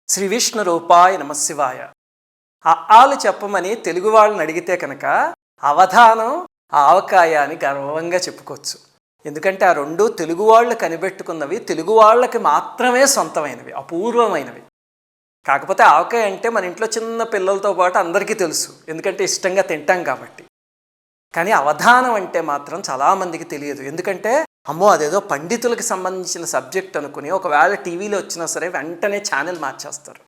శ్రీ విష్ణు రూపాయ నమశివాయ. ఆలు చెప్పమని తెలుగు వాళ్ళని అడిగితే కనుక అవధానం ఆవకాయ అని గర్వంగా చెప్పుకోవచ్చు. ఎందుకంటే ఆ రెండు తెలుగు వాళ్ళు కనిపెట్టుకున్నవి, తెలుగు వాళ్ళకి మాత్రమే సొంతమైనవి, అపూర్వమైనవి. కాకపోతే ఆవకాయ అంటే మన ఇంట్లో చిన్న పిల్లలతో పాటు అందరికీ తెలుసు, ఎందుకంటే ఇష్టంగా తింటాం కాబట్టి. కానీ అవధానం అంటే మాత్రం చాలామందికి తెలియదు. ఎందుకంటే అమ్మో అదేదో పండితులకు సంబంధించిన సబ్జెక్ట్ అనుకుని ఒకవేళ టీవీలో వచ్చినా సరే వెంటనే ఛానల్ మార్చేస్తారు.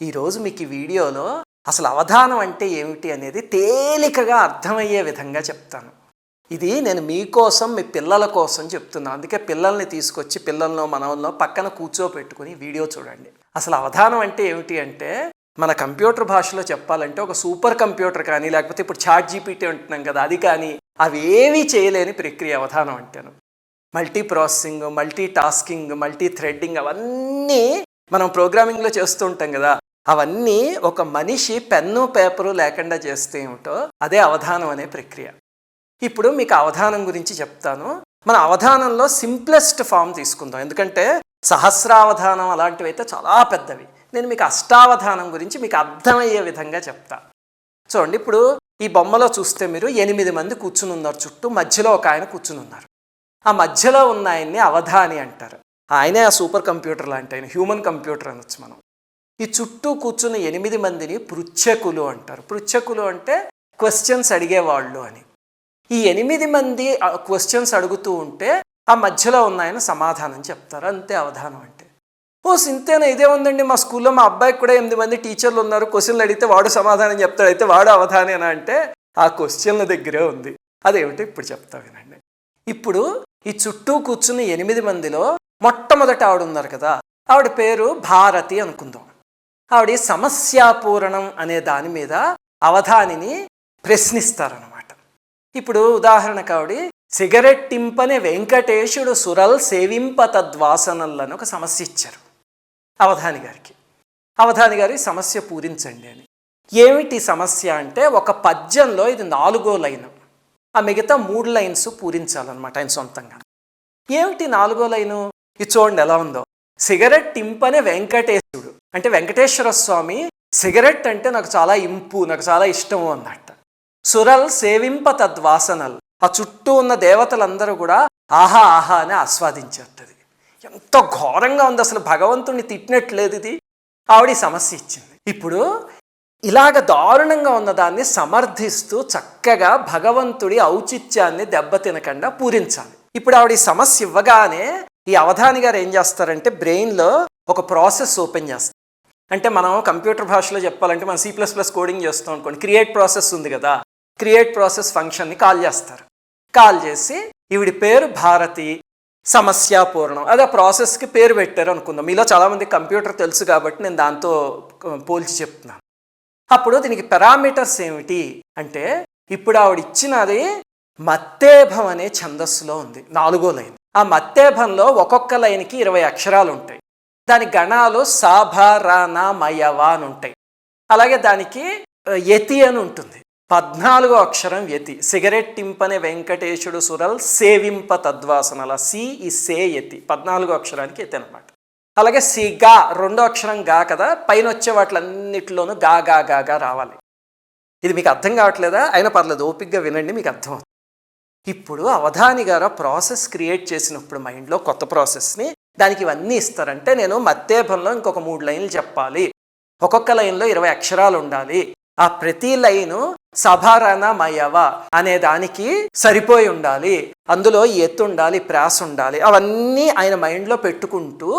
ఈరోజు మీకు ఈ వీడియోలో అసలు అవధానం అంటే ఏమిటి అనేది తేలికగా అర్థమయ్యే విధంగా చెప్తాను. ఇది నేను మీకోసం, మీ పిల్లల కోసం చెప్తున్నాను. అందుకే పిల్లల్ని తీసుకొచ్చి పిల్లల్లో మనవల్లో పక్కన కూర్చోపెట్టుకుని వీడియో చూడండి. అసలు అవధానం అంటే ఏమిటి అంటే మన కంప్యూటర్ భాషలో చెప్పాలంటే ఒక సూపర్ కంప్యూటర్ కానీ, లేకపోతే ఇప్పుడు చాట్ జీపీటీ అంటున్నాం కదా, అది కానీ అవేవీ చేయలేని ప్రక్రియ అవధానం అంటాను. Multi processing, multi tasking, multi threading అవన్నీ మనం ప్రోగ్రామింగ్లో చేస్తూ ఉంటాం కదా, అవన్నీ ఒక మనిషి పెన్ను పేపరు లేకుండా చేస్తే ఏమిటో అదే అవధానం అనే ప్రక్రియ. ఇప్పుడు మీకు అవధానం గురించి చెప్తాను. మన అవధానంలో సింప్లెస్ట్ ఫామ్ తీసుకుందాం, ఎందుకంటే సహస్రావధానం అలాంటివి అయితే చాలా పెద్దవి. నేను మీకు అష్టావధానం గురించి మీకు అర్థమయ్యే విధంగా చెప్తా. చూడండి, ఇప్పుడు ఈ బొమ్మలో చూస్తే మీరు 8 మంది కూర్చుని ఉన్నారు, చుట్టూ మధ్యలో ఒక ఆయన కూర్చుని ఉన్నారు. ఆ మధ్యలో ఉన్న ఆయన్ని అవధాని అంటారు. ఆయనే ఆ సూపర్ కంప్యూటర్ లాంటి ఆయన, హ్యూమన్ కంప్యూటర్ అనొచ్చు మనం. ఈ చుట్టూ కూర్చున్న 8 మందిని పృచ్ఛకులు అంటారు. పృచ్ఛకులు అంటే క్వశ్చన్స్ అడిగేవాళ్ళు అని. ఈ 8 మంది క్వశ్చన్స్ అడుగుతూ ఉంటే ఆ మధ్యలో ఉన్న ఆయన సమాధానం చెప్తారు. అంతే అవధానం అంటే. ఓ సింతేనా, ఇదే ఉందండి, మా స్కూల్లో మా అబ్బాయికి కూడా 8 మంది టీచర్లు ఉన్నారు, క్వశ్చన్లు అడిగితే వాడు సమాధానం చెప్తాడు, అయితే వాడు అవధానేనా అంటే ఆ క్వశ్చన్ల దగ్గరే ఉంది. అదేమిటి ఇప్పుడు చెప్తా వినండి. ఇప్పుడు ఈ చుట్టూ కూర్చున్న 8 మందిలో మొట్టమొదట ఆవిడ ఉన్నారు కదా, ఆవిడ పేరు భారతి అనుకుందాం. ఆవిడ సమస్యాపూరణం అనే దాని మీద అవధానిని ప్రశ్నిస్తారనమాట. ఇప్పుడు ఉదాహరణకు ఆవిడ సిగరెట్ టింపని వెంకటేశుడు సురల్ సేవింప తద్వాసనలను ఒక సమస్య ఇచ్చారు అవధాని గారికి. అవధాని గారి సమస్య పూరించండి అని. ఏమిటి సమస్య అంటే ఒక పద్యంలో ఇది 4వ లైను, ఆ మిగతా 3 లైన్స్ పూరించాలన్నమాట ఆయన సొంతంగా. ఏమిటి 4వ లైను? ఇది చూడండి ఎలా ఉందో. సిగరెట్ టింపనే వెంకటేశుడు అంటే వెంకటేశ్వర స్వామి సిగరెట్ అంటే నాకు చాలా ఇంపు, నాకు చాలా ఇష్టము అన్నట్ట. సురల్ సేవింప తద్వాసనలు, ఆ చుట్టూ ఉన్న దేవతలందరూ కూడా ఆహా ఆహా అని ఆస్వాదించేస్తుంది. ఎంత ఘోరంగా ఉంది, అసలు భగవంతుడిని తిట్టినట్లేదు ఇది. ఆవిడ సమస్య ఇచ్చింది. ఇప్పుడు ఇలాగ దారుణంగా ఉన్నదాన్ని సమర్థిస్తూ చక్కగా భగవంతుడి ఔచిత్యాన్ని దెబ్బతినకుండా పూరించాలి. ఇప్పుడు ఆవిడ సమస్య ఇవ్వగానే ఈ అవధాని గారు ఏం చేస్తారంటే బ్రెయిన్లో ఒక ప్రాసెస్ ఓపెన్ చేస్తారు. అంటే మనం కంప్యూటర్ భాషలో చెప్పాలంటే మనం C++ కోడింగ్ చేస్తాం అనుకోండి, క్రియేట్ ప్రాసెస్ ఉంది కదా, క్రియేట్ ప్రాసెస్ ఫంక్షన్ని కాల్ చేస్తారు. కాల్ చేసి ఈవిడి పేరు భారతి, సమస్యాపూర్ణం, అది ఆ ప్రాసెస్కి పేరు పెట్టారు అనుకుందాం. మీలో చాలామంది కంప్యూటర్ తెలుసు కాబట్టి నేను దాంతో పోల్చి చెప్తున్నాను. అప్పుడు దీనికి పారామీటర్స్ ఏమిటి అంటే, ఇప్పుడు ఆవిడ ఇచ్చినది మత్తేభం అనే ఛందస్సులో ఉంది, 4వ లైన్. ఆ మత్తేభంలో ఒక్కొక్క లైన్కి 20 అక్షరాలు ఉంటాయి. దాని గణాలు సాభారాన మయవా అని ఉంటాయి. అలాగే దానికి యతి అని ఉంటుంది, 14వ అక్షరం యతి. సిగరెట్ టింపనే వెంకటేశుడు సురల్ సేవింప తద్వాసనల, సి ఈ సే యతి, 14వ అక్షరానికి యతి అనమాట. అలాగే సి గా, 2వ అక్షరం గా కదా, పైన వచ్చే వాటిలన్నిటిలోనూ గా గా గా గా రావాలి. ఇది మీకు అర్థం కావట్లేదా? అయినా పర్లేదు, ఓపిక్గా వినండి, మీకు అర్థం. ఇప్పుడు అవధాని గారు ప్రాసెస్ క్రియేట్ చేసినప్పుడు మైండ్లో కొత్త ప్రాసెస్ని, దానికి ఇవన్నీ ఇస్తారంటే నేను మత్తేభంలో ఇంకొక 3 లైన్లు చెప్పాలి, ఒక్కొక్క లైన్లో 20 అక్షరాలు ఉండాలి, ఆ ప్రతి లైను సభారాన మయవ అనే దానికి సరిపోయి ఉండాలి, అందులో ఎత్తు ఉండాలి, ప్రాస ఉండాలి, అవన్నీ ఆయన మైండ్లో పెట్టుకుంటూ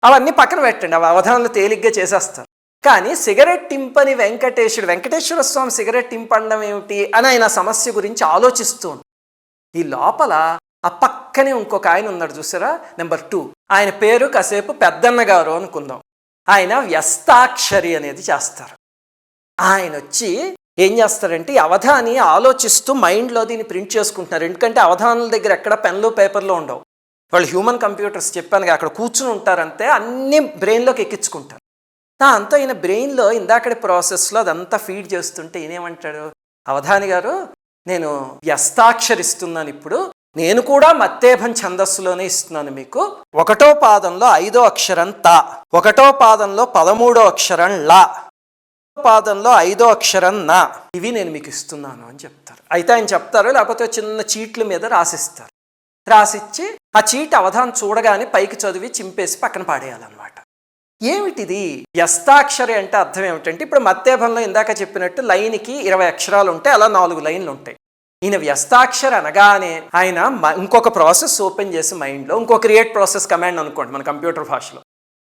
అవన్నీ పక్కన పెట్టండి. అవి అవధానాలు తేలిగ్గా చేసేస్తారు. కానీ సిగరెట్ టింపని వెంకటేశ్వర స్వామి సిగరెట్ టింపండం ఏమిటి అని ఆయన సమస్య గురించి ఆలోచిస్తూ ఉంటారు. ఈ లోపల ఆ పక్కనే ఇంకొక ఆయన ఉన్నాడు చూసారా, నెంబర్ 2. ఆయన పేరు కాసేపు పెద్దన్న గారు అనుకుందాం. ఆయన వ్యస్తాక్షరి అనేది చేస్తారు. ఆయన వచ్చి ఏం చేస్తారంటే ఈ అవధాని ఆలోచిస్తూ మైండ్లో దీన్ని ప్రింట్ చేసుకుంటున్నారు. ఎందుకంటే అవధానుల దగ్గర ఎక్కడ పెన్లు పేపర్లు ఉండవు, వాళ్ళు హ్యూమన్ కంప్యూటర్స్ చెప్పాను, అక్కడ కూర్చుని ఉంటారంతే, అన్నీ బ్రెయిన్లోకి ఎక్కించుకుంటారు. అంతా ఈయన బ్రెయిన్లో ఇందాకటి ప్రాసెస్లో అదంతా ఫీడ్ చేస్తుంటే ఈయనేమంటాడు, అవధాని గారు నేను వ్యస్తాక్షరిస్తున్నాను, ఇప్పుడు నేను కూడా మత్తేభం ఛందస్సులోనే ఇస్తున్నాను మీకు. 1వ పాదంలో 5వ అక్షరం త, 1వ పాదంలో 13వ అక్షరం లా, పాదంలో 5వ అక్షరం నా. ఇవి నేను మీకు ఇస్తున్నాను అని చెప్తారు. అయితే ఆయన చెప్తారు, లేకపోతే చిన్న చీట్ల మీద రాసిస్తారు. రాసిచ్చి ఆ చీట్ అవధానం చూడగానే పైకి చదివి చింపేసి పక్కన పాడేయాలన్నమాట. ఏమిటిది? వ్యస్తాక్షరి అంటే అర్థం ఏమిటంటే, ఇప్పుడు మత్తేభంలో ఇందాక చెప్పినట్టు లైన్కి 20 అక్షరాలు ఉంటాయి, అలా 4 లైన్లు ఉంటాయి. ఈయన వ్యస్తాక్షరి అనగానే ఆయన ఇంకొక ప్రాసెస్ ఓపెన్ చేసి మైండ్లో, ఇంకో క్రియేట్ ప్రాసెస్ కమాండ్ అనుకోండి మన కంప్యూటర్ భాషలో,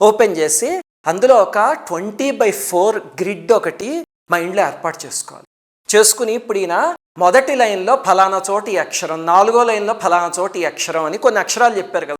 ఓపెన్ చేసి అందులో ఒక 20/4 గ్రిడ్ ఒకటి మైండ్లో ఏర్పాటు చేసుకోవాలి. చేసుకుని ఇప్పుడు ఈయన మొదటి లైన్లో ఫలానా చోటు ఈ అక్షరం, 4వ లైన్లో ఫలానా చోటు ఈ అక్షరం అని కొన్ని అక్షరాలు చెప్పారు కదా,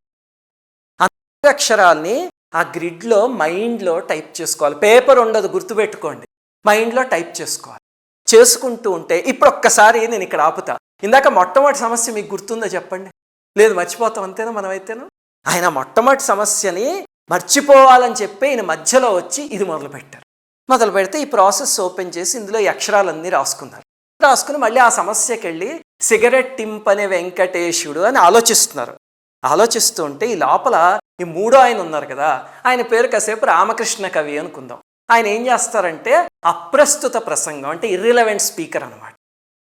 ఆ అక్షరాల్ని ఆ గ్రిడ్లో మైండ్లో టైప్ చేసుకోవాలి. పేపర్ ఉండదు, గుర్తుపెట్టుకోండి, మైండ్లో టైప్ చేసుకోవాలి. చేసుకుంటూ ఉంటే ఇప్పుడు ఒక్కసారి నేను ఇక్కడ ఆపుతా. ఇందాక మొట్టమొదటి సమస్య మీకు గుర్తుందో చెప్పండి? లేదు, మర్చిపోతాం అంతేనా మనమైతేనా? ఆయన మొట్టమొదటి సమస్యని మర్చిపోవాలని చెప్పి ఈయన మధ్యలో వచ్చి ఇది మొదలుపెట్టారు. మొదలు పెడితే ఈ ప్రాసెస్ ఓపెన్ చేసి ఇందులో ఈ అక్షరాలన్నీ రాసుకున్నారు. రాసుకుని మళ్ళీ ఆ సమస్యకి వెళ్ళి సిగరెట్ టింపనే వెంకటేశుడు అని ఆలోచిస్తున్నారు. ఆలోచిస్తూ ఉంటే ఈ లోపల ఈ 3వ ఆయన ఉన్నారు కదా, ఆయన పేరు కాసేపు రామకృష్ణ కవి అనుకుందాం. ఆయన ఏం చేస్తారంటే అప్రస్తుత ప్రసంగం అంటే ఇర్రిలవెంట్ స్పీకర్ అనమాట.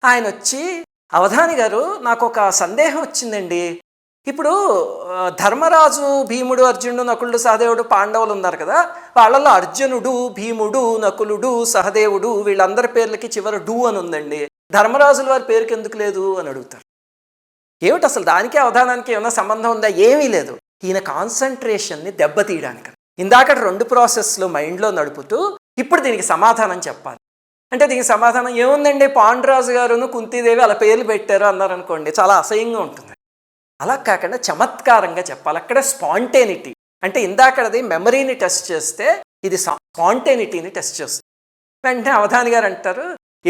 ఆయన వచ్చి, అవధాని గారు నాకు ఒక సందేహం వచ్చిందండి. ఇప్పుడు ధర్మరాజు, భీముడు, అర్జునుడు, నకులుడు, సహదేవుడు, పాండవులు ఉన్నారు కదా, వాళ్ళల్లో అర్జునుడు, భీముడు, నకులుడు, సహదేవుడు వీళ్ళందరి పేర్లకి చివరి డు అని ఉందండి, ధర్మరాజుల వారి పేరుకి ఎందుకు లేదు అని అడుగుతారు. ఏమిటి అసలు దానికి అవధానానికి ఏమైనా సంబంధం ఉందా? ఏమీ లేదు. ఈయన కాన్సన్ట్రేషన్ని దెబ్బతీయడానికి ఇందాక 2 ప్రాసెస్లు మైండ్లో నడుపుతూ ఇప్పుడు దీనికి సమాధానం చెప్పాలి. అంటే దీనికి సమాధానం ఏముందండి, పాండురాజు గారును కుంతీదేవి అలా పేర్లు పెట్టారు అన్నారనుకోండి, చాలా అసహ్యంగా ఉంటుంది. అలా కాకుండా చమత్కారంగా చెప్పాలి. అక్కడ స్పాంటేనిటీ అంటే ఇందాకది మెమరీని టెస్ట్ చేస్తే ఇది స్పాంటేనిటీని టెస్ట్ చేస్తుంది. వెంటనే అవధాని గారు అంటారు,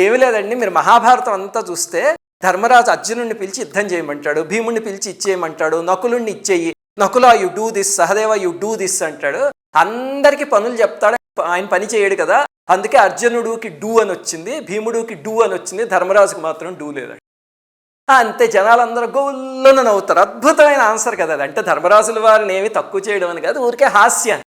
ఏమీ లేదండి, మీరు మహాభారతం అంతా చూస్తే ధర్మరాజు అర్జునుడిని పిలిచి యుద్ధం చేయమంటాడు, భీముడిని పిలిచి ఇచ్చేయమంటాడు, నకులుడిని ఇచ్చేయి, Nakula you do this, Sahadeva you do this అంటాడు. అందరికీ పనులు చెప్తాడు, ఆయన పని చేయడు కదా, అందుకే అర్జునుడికి డూ అని వచ్చింది, భీముడికి డూ అని వచ్చింది, ధర్మరాజుకి మాత్రం డూ లేదండి. అంతే, జనాలందరూ గోళ్ళను నవ్వుతారు. అద్భుతమైన ఆన్సర్ కదా అది. అంటే ధర్మరాజుల వారిని ఏమి తక్కువ చేయడం అని కాదు, ఊరికే హాస్యాన్ని.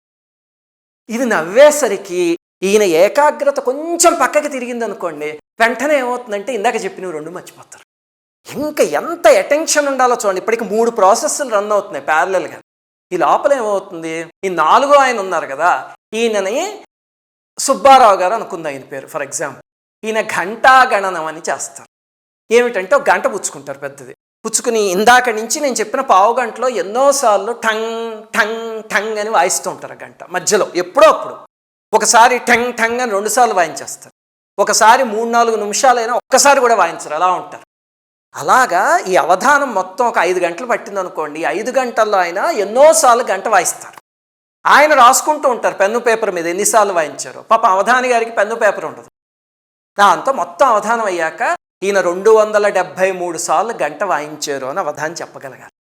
ఇది నవ్వేసరికి ఈయన ఏకాగ్రత కొంచెం పక్కకి తిరిగింది అనుకోండి, వెంటనే ఏమవుతుందంటే ఇందాక చెప్పినవి 2 మర్చిపోతారు. ఇంకా ఎంత అటెన్షన్ ఉండాలో చూడండి. ఇప్పటికి 3 ప్రాసెస్లు రన్ అవుతున్నాయి ప్యారలల్గా. ఈ లోపల ఏమవుతుంది, ఈ 4వ ఆయన ఉన్నారు కదా, ఈయనని సుబ్బారావు గారు అనుకుంది ఆయన పేరు ఫర్ ఎగ్జాంపుల్. ఈయన ఘంటాగణనం అని చేస్తారు. ఏమిటంటే ఒక గంట పుచ్చుకుంటారు పెద్దది, పుచ్చుకుని ఇందాక నుంచి నేను చెప్పిన పావు గంటలో ఎన్నోసార్లు టంగ్ టంగ్ టంగ్ అని వాయిస్తూ ఉంటారు. గంట మధ్యలో ఎప్పుడో అప్పుడు ఒకసారి టంగ్ టంగ్ అని 2 సార్లు వాయించేస్తారు, ఒకసారి 3-4 నిమిషాలైనా ఒక్కసారి కూడా వాయించరు, అలా ఉంటారు. అలాగా ఈ అవధానం మొత్తం ఒక 5 గంటలు పట్టింది అనుకోండి, 5 గంటల్లో ఆయన ఎన్నోసార్లు గంట వాయిస్తారు. ఆయన రాసుకుంటూ ఉంటారు పెన్ను పేపర్ మీద ఎన్నిసార్లు వాయించారు. పాప అవధాని గారికి పెన్ను పేపర్ ఉండదు. దాంతో మొత్తం అవధానం అయ్యాక ఈయన 273 సార్లు గంట వాయించారు అని అవధాని చెప్పగలగాలి.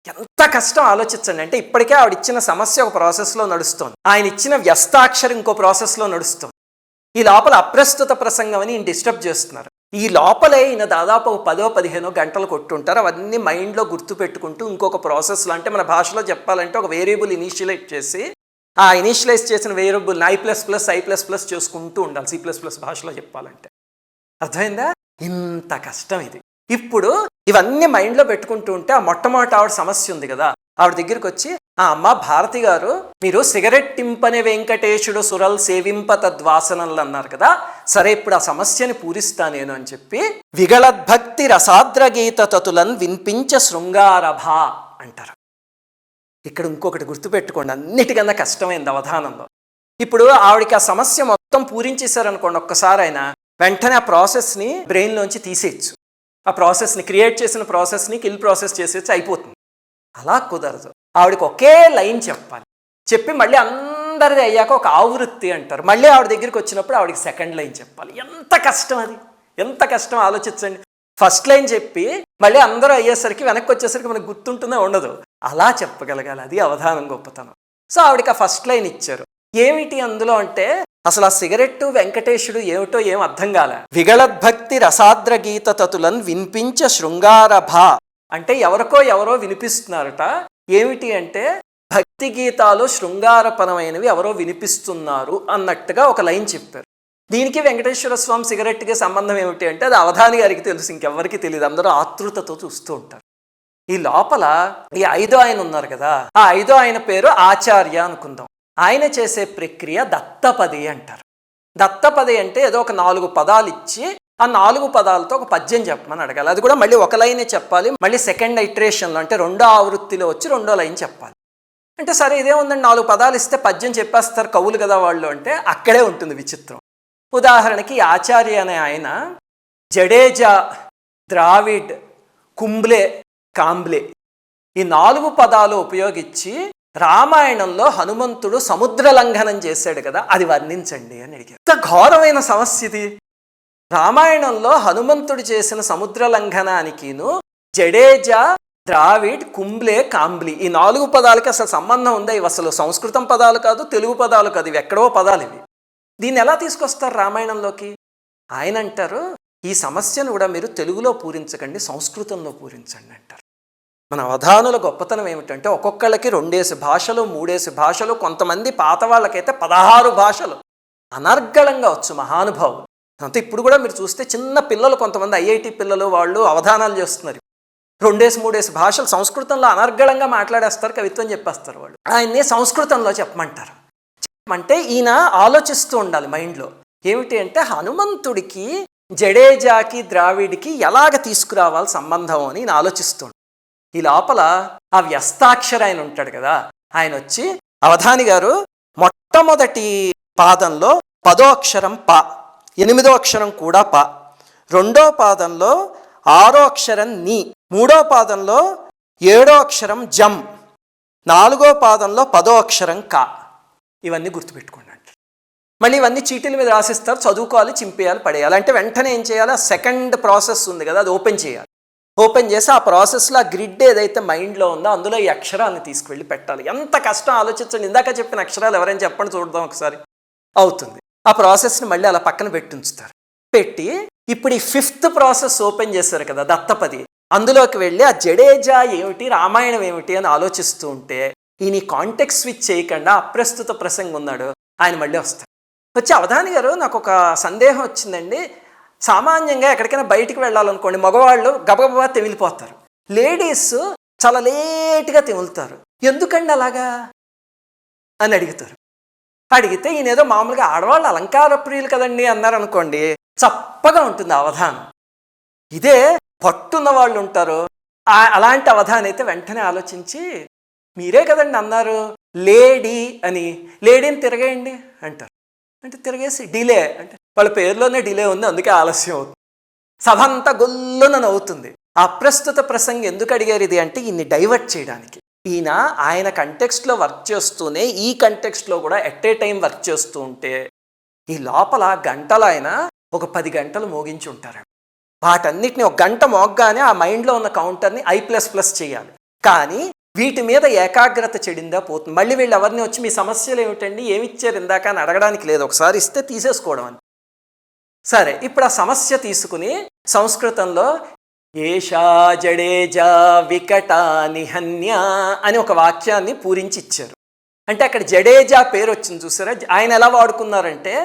ఎంత కష్టం ఆలోచించండి. అంటే ఇప్పటికే ఆవిడ ఇచ్చిన సమస్య ఒక ప్రాసెస్లో నడుస్తుంది, ఆయన ఇచ్చిన వ్యస్తాక్షరం ఇంకో ప్రాసెస్లో నడుస్తుంది. ఈ లోపల అప్రస్తుత ప్రసంగం అని ఈయన డిస్టర్బ్ చేస్తున్నారు. ఈ లోపలే ఈయన దాదాపు 10-15 గంటలు కొట్టుంటారు. అవన్నీ మైండ్లో గుర్తు పెట్టుకుంటూ ఇంకొక ప్రాసెస్లో, అంటే మన భాషలో చెప్పాలంటే ఒక వేరియబుల్ ఇనిషియలైజ్ చేసి ఆ ఇనిషియలైజ్ చేసిన వేరియబుల్ I++I++ చేసుకుంటూ ఉండాలి. C++ భాషలో చెప్పాలంటే అర్థమైందా? ఇంత కష్టం ఇది. ఇప్పుడు ఇవన్నీ మైండ్లో పెట్టుకుంటూ ఉంటే ఆ మొట్టమొదటి ఆవిడ సమస్య ఉంది కదా, ఆవిడ దగ్గరికి వచ్చి, అమ్మ భారతి గారు, మీరు సిగరెట్ టింపనే వెంకటేశుడు సురల్ సేవింప తద్వాసనలు అన్నారు కదా, సరే ఇప్పుడు ఆ సమస్యని పూరిస్తా నేను అని చెప్పి విగళద్భక్తి రసాద్రగీత తతులన్ వినిపించ శృంగారభ అంటారు. ఇక్కడ ఇంకొకటి గుర్తుపెట్టుకోండి, అన్నిటికన్నా కష్టమైంది అవధానంలో. ఇప్పుడు ఆవిడకి ఆ సమస్య మొత్తం పూరించేశారనుకోండి ఒక్కసారి, అయినా వెంటనే ఆ ప్రాసెస్ని బ్రెయిన్లోంచి తీసేయచ్చు, ఆ ప్రాసెస్ని క్రియేట్ చేసిన ప్రాసెస్ని కిల్ ప్రాసెస్ చేసేసి అయిపోతుంది. అలా కుదరదు. ఆవిడకి ఒకే లైన్ చెప్పాలి, చెప్పి మళ్ళీ అందరిది అయ్యాక ఒక ఆవృత్తి అంటారు, మళ్ళీ ఆవిడ దగ్గరికి వచ్చినప్పుడు ఆవిడకి సెకండ్ లైన్ చెప్పాలి. ఎంత కష్టం అది, ఎంత కష్టం ఆలోచించండి. ఫస్ట్ లైన్ చెప్పి మళ్ళీ అందరూ అయ్యేసరికి వెనక్కి వచ్చేసరికి మనకు గుర్తుంటుందో ఉండదు, అలా చెప్పగలగాలి. అది అవధానం గొప్పతనం. సో ఆవిడకి ఆ ఫస్ట్ లైన్ ఇచ్చారు. ఏమిటి అందులో అంటే అసలు ఆ సిగరెట్టు వెంకటేశుడు ఏమిటో ఏం అర్థం కాలే. విగళద్భక్తి రసాద్ర గీత తతులన్ వినిపించ శృంగారభ అంటే ఎవరో వినిపిస్తున్నారట. ఏమిటి అంటే భక్తి గీతాలు శృంగారపరమైనవి ఎవరో వినిపిస్తున్నారు అన్నట్టుగా ఒక లైన్ చెప్పారు. దీనికి వెంకటేశ్వర స్వామి సిగరెట్కి సంబంధం ఏమిటి అంటే అది అవధాని గారికి తెలుసు, ఇంకెవ్వరికి తెలియదు. అందరూ ఆతృతతో చూస్తూ ఉంటారు. ఈ లోపల ఈ 5వ ఆయన ఉన్నారు కదా, ఆ 5వ ఆయన పేరు ఆచార్య అనుకుందాం. ఆయన చేసే ప్రక్రియ దత్తపది అంటారు. దత్తపది అంటే ఏదో ఒక 4 పదాలు ఇచ్చి ఆ 4 పదాలతో ఒక పద్యం చెప్పమని అడగాలి. అది కూడా మళ్ళీ ఒక లైనే చెప్పాలి. మళ్ళీ సెకండ్ ఐటరేషన్లో అంటే 2వ ఆవృత్తిలో వచ్చి 2వ లైన్ చెప్పాలి. అంటే సరే ఇదే ఉందండి, 4 పదాలు ఇస్తే పద్యం చెప్పేస్తారు కవులు కదా వాళ్ళు అంటే అక్కడే ఉంటుంది విచిత్రం. ఉదాహరణకి ఆచార్య అనే ఆయన జడేజా, ద్రావిడ్, కుంబ్లే, కాంబ్లే ఈ 4 పదాలు ఉపయోగించి రామాయణంలో హనుమంతుడు సముద్ర లంఘనం చేశాడు కదా, అది వర్ణించండి అని అడిగారు. ఎంత ఘోరమైన సమస్య ఇది. రామాయణంలో హనుమంతుడు చేసిన సముద్ర లంఘనానికిను జడేజా, ద్రావిడ్, కుంబ్లే, కాంబ్లీ ఈ 4 పదాలకి అసలు సంబంధం ఉందా? ఇవి అసలు సంస్కృతం పదాలు కాదు, తెలుగు పదాలు కాదు, ఇవి ఎక్కడో పదాలు ఇవి. దీన్ని ఎలా తీసుకొస్తారు రామాయణంలోకి? ఆయన అంటారు ఈ సమస్యను కూడా మీరు తెలుగులో పూరించకండి, సంస్కృతంలో పూరించండి అంటారు. మన అవధానుల గొప్పతనం ఏమిటంటే ఒక్కొక్కళ్ళకి 2 భాషలు 3 భాషలు, కొంతమంది పాత వాళ్ళకైతే 16 భాషలు అనర్గళంగా వచ్చు మహానుభావులు. అంతే ఇప్పుడు కూడా మీరు చూస్తే చిన్న పిల్లలు, కొంతమంది ఐఐటి పిల్లలు వాళ్ళు అవధానాలు చేస్తున్నారు. 2 భాషలు సంస్కృతంలో అనర్గళంగా మాట్లాడేస్తారు, కవిత్వం చెప్పేస్తారు. వాళ్ళు ఆయన్ని సంస్కృతంలో చెప్పమంటారు. చెప్పమంటే ఈయన ఆలోచిస్తూ ఉండాలి మైండ్లో. ఏమిటి అంటే హనుమంతుడికి జడేజాకి ద్రావిడికి ఎలాగ తీసుకురావాలి సంబంధం అని ఈయన ఆలోచిస్తుంటాడు. ఈ లోపల ఆ వ్యస్తాక్షర ఆయన ఉంటాడు కదా, ఆయన వచ్చి అవధాని గారు మొట్టమొదటి పాదంలో 10వ అక్షరం ప, 8వ అక్షరం కూడా ప, 2వ పాదంలో 6వ అక్షరం ని, 3వ పాదంలో 7వ అక్షరం జం, 4వ పాదంలో 10వ అక్షరం క. ఇవన్నీ గుర్తుపెట్టుకోండి అంటారు. మళ్ళీ ఇవన్నీ చీటీల మీద రాసిస్తారు, చదువుకోవాలి, చింపేయాలి, పడేయాలి. అంటే వెంటనే ఏం చేయాలి? ఆ సెకండ్ ప్రాసెస్ ఉంది కదా, అది ఓపెన్ చేయాలి. ఓపెన్ చేసి ఆ ప్రాసెస్లో ఆ గ్రిడ్ ఏదైతే మైండ్లో ఉందో అందులో ఈ అక్షరాలను తీసుకువెళ్ళి పెట్టాలి. ఎంత కష్టం ఆలోచించండి. ఇందాక చెప్పిన అక్షరాలు ఎవరైనా చెప్పండి చూద్దాం ఒకసారి. అవుతుంది. ఆ ప్రాసెస్ని మళ్ళీ అలా పక్కన పెట్టి ఉంచుతారు. పెట్టి ఇప్పుడు ఈ 5th ప్రాసెస్ ఓపెన్ చేశారు కదా దత్తపది, అందులోకి వెళ్ళి ఆ జడేజా ఏమిటి, రామాయణం ఏమిటి అని ఆలోచిస్తూ ఉంటే ఈయన కాంటెక్స్ట్ స్విచ్ చేయకుండా అప్రస్తుత ప్రసంగం ఉన్నాడు, ఆయన మళ్ళీ వస్తారు. వచ్చి అవధాని గారు నాకు ఒక సందేహం వచ్చిందండి. సామాన్యంగా ఎక్కడికైనా బయటికి వెళ్ళాలనుకోండి, మగవాళ్ళు గబగబా తెమిలిపోతారు, లేడీస్ చాలా లేట్గా తెములుతారు, ఎందుకండి అలాగా అని అడుగుతారు. అడిగితే ఈయన ఏదో మామూలుగా ఆడవాళ్ళు అలంకార ప్రియులు కదండి అన్నారు అనుకోండి, చప్పగా ఉంటుంది అవధానం. ఇదే పట్టున్న వాళ్ళు ఉంటారు, అలాంటి అవధానం అయితే వెంటనే ఆలోచించి మీరే కదండి అన్నారు లేడీ అని, లేడీని తిరగేయండి అంటారు. అంటే తిరగేసి డిలే అంటే వాళ్ళ పేరులోనే డిలే ఉంది, అందుకే ఆలస్యం అవుతుంది. సభ అంతా గొల్లున నవ్వుతుంది. అప్రస్తుత ప్రసంగం ఎందుకు అడిగారు ఇది అంటే ఈయన్ని డైవర్ట్ చేయడానికి. ఈయన ఆయన కంటెక్స్ట్లో వర్క్ చేస్తూనే ఈ కంటెక్స్ట్లో కూడా ఎట్ ఏ టైం వర్క్ చేస్తూ ఉంటే ఈ లోపల గంటలు ఆయన ఒక 10 గంటలు మోగించి ఉంటారు. వాటన్నిటిని ఒక గంట మోగ్గానే ఆ మైండ్లో ఉన్న కౌంటర్ని I++ చేయాలి. కానీ వీటి మీద ఏకాగ్రత చెడిందా పోతుంది. మళ్ళీ వీళ్ళు ఎవరిని వచ్చి మీ సమస్యలు ఏమిటండి, ఏమిచ్చారు ఇందాక అని అడగడానికి లేదు, ఒకసారి ఇస్తే తీసేసుకోవడం అని. సరే ఇప్పుడు ఆ సమస్య తీసుకుని సంస్కృతంలో ఏషా జడేజా వికటా నిహన్య అని ఒక వాక్యాన్ని పూరించి ఇచ్చారు. అంటే అక్కడ జడేజా పేరు వచ్చింది చూసారా. ఆయన ఎలా వాడుకున్నారంటే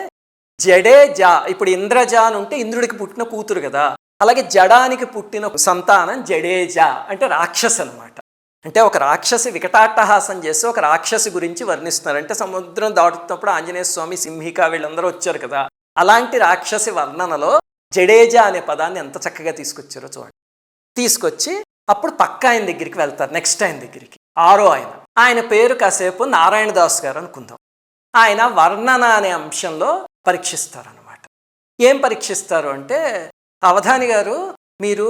జడేజా, ఇప్పుడు ఇంద్రజా అని ఉంటే ఇంద్రుడికి పుట్టిన కూతురు కదా, అలాగే జడానికి పుట్టిన సంతానం జడేజా అంటే రాక్షసు అనమాట. అంటే ఒక రాక్షసి వికటాట్టహాసం చేసి ఒక రాక్షసి గురించి వర్ణిస్తున్నారు. అంటే సముద్రం దాటుతున్నప్పుడు ఆంజనేయ స్వామి, సింహిక వీళ్ళందరూ వచ్చారు కదా, అలాంటి రాక్షసి వర్ణనలో జడేజా అనే పదాన్ని ఎంత చక్కగా తీసుకొచ్చారో చూడండి. తీసుకొచ్చి అప్పుడు పక్క ఆయన దగ్గరికి వెళ్తారు, నెక్స్ట్ ఆయన దగ్గరికి, 6వ ఆయన పేరు కాసేపు నారాయణదాస్ గారు అనుకుందాం. ఆయన వర్ణన అనే అంశంలో పరీక్షిస్తారనమాట. ఏం పరీక్షిస్తారు అంటే అవధాని గారు మీరు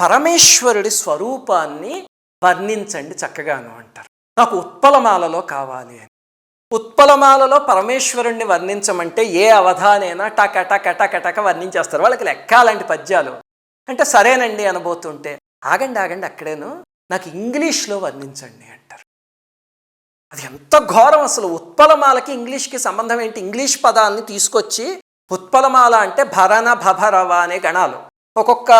పరమేశ్వరుడి స్వరూపాన్ని వర్ణించండి చక్కగాను అంటారు. నాకు ఉత్పలమాలలో కావాలి అని. ఉత్పలమాలలో పరమేశ్వరుణ్ణి వర్ణించమంటే ఏ అవధానైనా టక వర్ణించేస్తారు. వాళ్ళకి లెక్కాలంటి పద్యాలు. అంటే సరేనండి అనబోతుంటే ఆగండి అక్కడేను నాకు ఇంగ్లీష్లో వర్ణించండి అంటారు. అది ఎంత ఘోరం అసలు. ఉత్పలమాలకి ఇంగ్లీష్కి సంబంధం ఏంటి? ఇంగ్లీష్ పదాలని తీసుకొచ్చి ఉత్పలమాల అంటే భరణ భభరవ అనే గణాలు, ఒక్కొక్క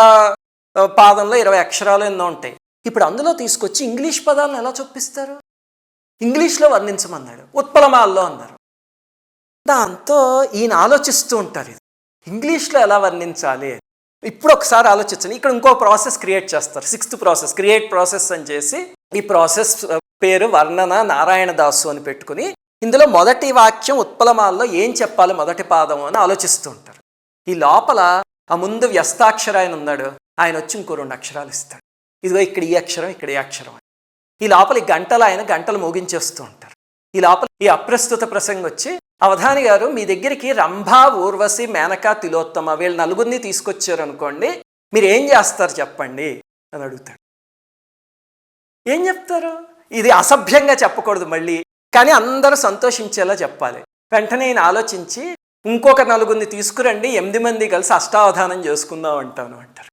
పాదంలో 20 అక్షరాలు ఎన్నో ఉంటాయి. ఇప్పుడు అందులో తీసుకొచ్చి ఇంగ్లీష్ పదాలను ఎలా చొప్పిస్తారు? ఇంగ్లీష్లో వర్ణించమన్నాడు, ఉత్పలమాల్లో అన్నారు. దాంతో ఈయన ఆలోచిస్తూ ఉంటారు, ఇది ఇంగ్లీష్లో ఎలా వర్ణించాలి. ఇప్పుడు ఒకసారి ఆలోచించండి. ఇక్కడ ఇంకో ప్రాసెస్ క్రియేట్ చేస్తారు, 6th ప్రాసెస్, క్రియేట్ ప్రాసెస్ అని చేసి, ఈ ప్రాసెస్ పేరు వర్ణన నారాయణదాసు అని పెట్టుకుని, ఇందులో మొదటి వాక్యం ఉత్పలమాల్లో ఏం చెప్పాలి మొదటి పాదం అని ఆలోచిస్తూ ఉంటారు. ఈ లోపల ఆ ముందు వ్యస్తాక్షర ఆయన ఉన్నాడు, ఆయన వచ్చి ఇంకో 2 అక్షరాలు ఇస్తాడు. ఇదిగో ఇక్కడ ఈ అక్షరం, ఇక్కడ ఈ అక్షరం. ఈ లోపల ఈ గంటలు ఆయన గంటలు మోగించేస్తూ ఉంటారు. ఈ లోపల ఈ అప్రస్తుత ప్రసంగం వచ్చి, అవధాని గారు మీ దగ్గరికి రంభ, ఊర్వశి, మేనక, తిలోత్తమ వీళ్ళు 4 తీసుకొచ్చారు అనుకోండి, మీరు ఏం చేస్తారు చెప్పండి అని అడుగుతాడు. ఏం చెప్తారు? ఇది అసభ్యంగా చెప్పకూడదు మళ్ళీ, కానీ అందరూ సంతోషించేలా చెప్పాలి. వెంటనే నేను ఆలోచించి ఇంకొక 4 తీసుకురండి, 8 మంది కలిసి అష్టావధానం చేసుకుందాం అంటాను అంటారు.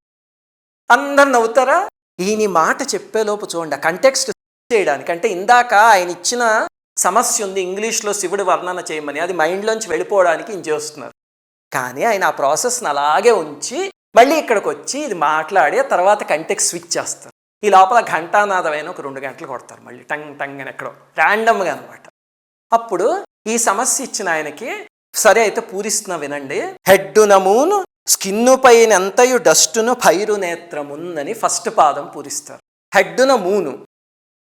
అందరు నవ్వుతారా? ఈయన మాట చెప్పేలోపు చూడండి, ఆ కంటెక్స్ట్ చేయడానికి, అంటే ఇందాక ఆయన ఇచ్చిన సమస్య ఉంది ఇంగ్లీష్లో శివుడు వర్ణన చేయమని, అది మైండ్లోంచి వెళ్ళిపోవడానికి ఈయన చేస్తున్నారు. కానీ ఆయన ఆ ప్రాసెస్ని అలాగే ఉంచి మళ్ళీ ఇక్కడికి వచ్చి ఇది మాట్లాడి తర్వాత కంటెక్స్ట్ స్విచ్ చేస్తారు. ఈ లోపల ఘంటానాదమైన ఒక 2 గంటలు కొడతారు మళ్ళీ, టంగ్ టంగ్ అని ఎక్కడో ర్యాండమ్గా అనమాట. అప్పుడు ఈ సమస్య ఇచ్చిన ఆయనకి, సరే అయితే పూరిస్తున్నా వినండి. హెడ్డున మూను, స్కిన్ను పైన ఎంతయు డస్టును, ఫైరు నేత్రముందని ఫస్ట్ పాదం పూరిస్తారు. హెడ్డున మూను,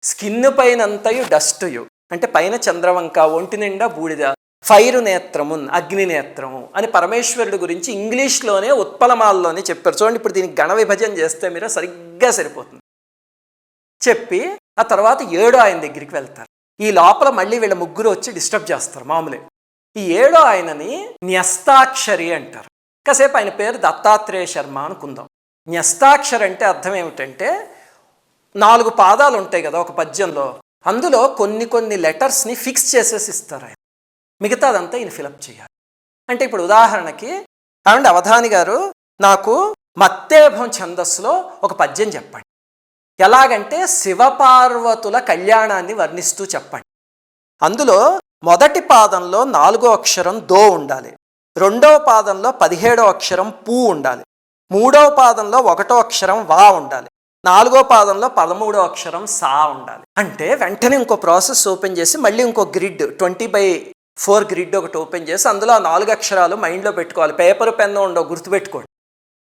స్కిన్ను పైన అంతయు డస్టుయు అంటే పైన చంద్రవంక, ఒంటి నిండా బూడిద, ఫైరు నేత్రమున్ అగ్ని నేత్రము అని పరమేశ్వరుడు గురించి ఇంగ్లీష్లోనే ఉత్పలమాల్లోనే చెప్పారు. చూడండి, ఇప్పుడు దీనికి గణ విభజన చేస్తే మీరు సరిగ్గా సరిపోతుంది. చెప్పి ఆ తర్వాత 7 ఆయన దగ్గరికి వెళ్తారు. ఈ లోపల మళ్ళీ వీళ్ళ 3 వచ్చి డిస్టర్బ్ చేస్తారు మామూలే. ఈ 7 ఆయనని న్యస్తాక్షరి అంటారు. కాసేపు ఆయన పేరు దత్తాత్రేయ శర్మ అనుకుందాం. న్యస్తాక్షరి అంటే అర్థం ఏమిటంటే, 4 పాదాలు ఉంటాయి కదా ఒక పద్యంలో, అందులో కొన్ని లెటర్స్ని ఫిక్స్ చేసేసి ఇస్తారు ఆయన, మిగతాదంతా ఈయన ఫిలప్ చేయాలి. అంటే ఇప్పుడు ఉదాహరణకి, కాబట్టి అవధాని గారు నాకు మత్తేభం ఛందస్సులో ఒక పద్యం చెప్పండి. ఎలాగంటే శివపార్వతుల కళ్యాణాన్ని వర్ణిస్తూ చెప్పండి. అందులో మొదటి పాదంలో 4వ అక్షరం దో ఉండాలి, 2వ పాదంలో 17వ అక్షరం పూ ఉండాలి, 3వ పాదంలో 1వ అక్షరం వా ఉండాలి, 4వ పాదంలో 13వ అక్షరం సా ఉండాలి. అంటే వెంటనే ఇంకో ప్రాసెస్ ఓపెన్ చేసి మళ్ళీ ఇంకో గ్రిడ్ 20/4 గ్రిడ్ ఒకటి ఓపెన్ చేసి అందులో ఆ 4 అక్షరాలు మైండ్లో పెట్టుకోవాలి. పేపర్ పెన్ను ఉండవు, గుర్తుపెట్టుకోండి.